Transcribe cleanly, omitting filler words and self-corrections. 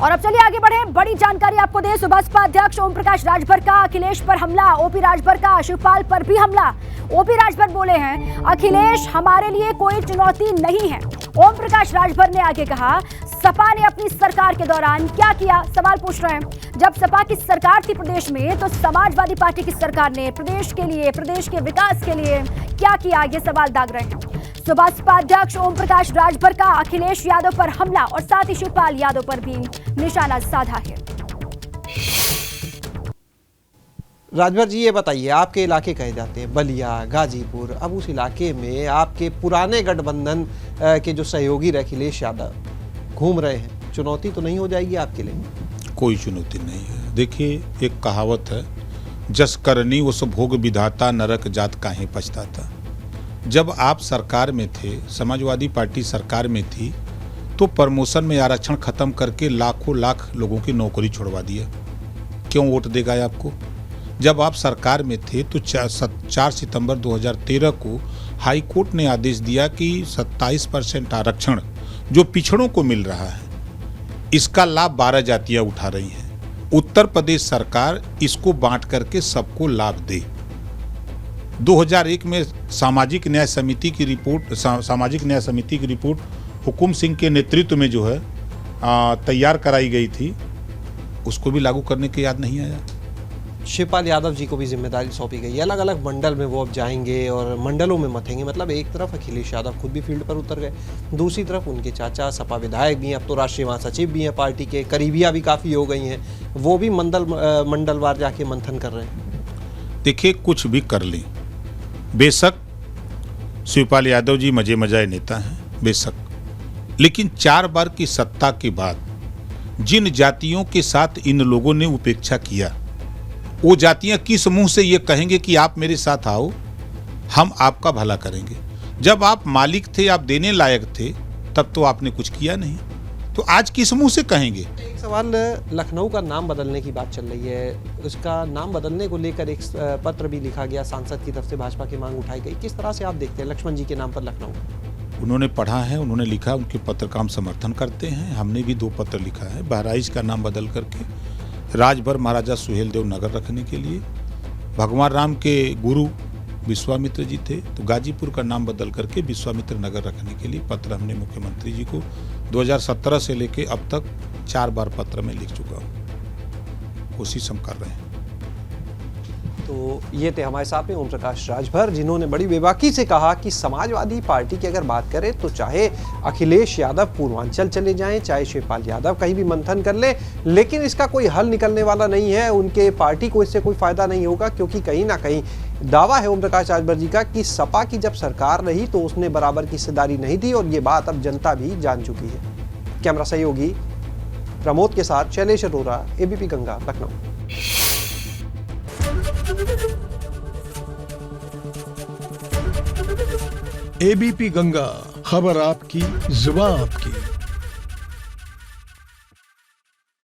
और अब चलिए आगे बढ़े, बड़ी जानकारी आपको दे। बसपा अध्यक्ष ओम प्रकाश राजभर का अखिलेश पर हमला, ओपी राजभर का शिवपाल पर भी हमला। ओपी राजभर बोले हैं अखिलेश हमारे लिए कोई चुनौती नहीं है। ओम प्रकाश राजभर ने आगे कहा सपा ने अपनी सरकार के दौरान क्या किया, सवाल पूछ रहे हैं। जब सपा की सरकार थी प्रदेश में तो समाजवादी पार्टी की सरकार ने प्रदेश के लिए, प्रदेश के विकास के लिए क्या किया, ये सवाल दाग रहे हैं। बसपा अध्यक्ष ओम प्रकाश राजभर का अखिलेश यादव पर हमला और साथ ही शिवपाल यादव पर भी निशाना साधा है। राजभर जी ये बताइए, आपके इलाके कहे जाते हैं बलिया, गाजीपुर, अब उस इलाके में आपके पुराने गठबंधन के जो सहयोगी अखिलेश यादव घूम रहे हैं, चुनौती तो नहीं हो जाएगी आपके लिए? कोई चुनौती नहीं है। देखिए, एक कहावत है, जस करनी उस भोग विधाता, नरक जात काहे पछताता। जब आप सरकार में थे, समाजवादी पार्टी सरकार में थी, तो प्रमोशन में आरक्षण खत्म करके लाखों लाख लोगों की नौकरी छुड़वा दिया। क्यों वोट देगा आपको? जब आप सरकार में थे तो 4 सितंबर 2013 को हाई कोर्ट ने आदेश दिया कि 27% आरक्षण जो पिछड़ों को मिल रहा है, इसका लाभ 12 जातियां उठा रही हैं। उत्तर प्रदेश सरकार इसको बांट करके सबको लाभ दे। 2001 में सामाजिक न्याय समिति की रिपोर्ट हुकुम सिंह के नेतृत्व में जो है तैयार कराई गई थी, उसको भी लागू करने की याद नहीं आया। शिवपाल यादव जी को भी जिम्मेदारी सौंपी गई है, अलग अलग मंडल में वो अब जाएंगे और मंडलों में मथेंगे। मतलब एक तरफ अखिलेश यादव खुद भी फील्ड पर उतर गए, दूसरी तरफ उनके चाचा सपा विधायक भी हैं, अब तो राष्ट्रीय महासचिव भी हैं पार्टी के, करीबियाँ भी काफ़ी हो गई हैं, वो भी मंडलवार जाके मंथन कर रहे हैं। देखिए, कुछ भी कर लें, बेशक शिवपाल यादव जी मजे मजाए नेता हैं, बेशक, लेकिन 4 बार की सत्ता के बाद जिन जातियों के साथ इन लोगों ने उपेक्षा किया, वो जातियां किस मुंह से ये कहेंगे कि आप मेरे साथ आओ, हम आपका भला करेंगे। जब आप मालिक थे, आप देने लायक थे, तब तो आपने कुछ किया नहीं, तो आज किस मुंह से कहेंगे? एक सवाल, लखनऊ का नाम बदलने की बात चल रही है, उसका नाम बदलने को लेकर एक पत्र भी लिखा गया, सांसद की तरफ से भाजपा की मांग उठाई गई। किस तरह से आप देखते हैं लक्ष्मण जी के नाम पर लखनऊ? उन्होंने पढ़ा है, उन्होंने लिखा, उनके पत्र का हम समर्थन करते हैं। हमने भी 2 पत्र लिखा है, बहराइच का नाम बदल करके राजभर महाराजा सुहेलदेव नगर रखने के लिए। भगवान राम के गुरु विश्वामित्र जी थे, तो गाजीपुर का नाम बदल करके विश्वामित्र नगर रखने के लिए पत्र हमने मुख्यमंत्री जी को 2017 से लेके अब तक 4 बार पत्र में लिख चुका हूँ। कोशिश हम कर रहे हैं। तो ये थे हमारे साथ में ओम प्रकाश राजभर, जिन्होंने बड़ी बेबाकी से कहा कि समाजवादी पार्टी की अगर बात करें तो चाहे अखिलेश यादव पूर्वांचल चले जाएं, चाहे शिवपाल यादव कहीं भी मंथन कर ले, लेकिन इसका कोई हल निकलने वाला नहीं है। उनके पार्टी को इससे कोई फायदा नहीं होगा, क्योंकि कहीं ना कहीं दावा है ओम प्रकाश राजभर जी का कि सपा की जब सरकार रही तो उसने बराबर की हिस्सेदारी नहीं दी, और ये बात अब जनता भी जान चुकी है। कैमरा सहयोगी प्रमोद के साथ शैलेश अरोरा, एबीपी गंगा, लखनऊ। एबीपी गंगा, खबर आपकी, जुबान आपकी।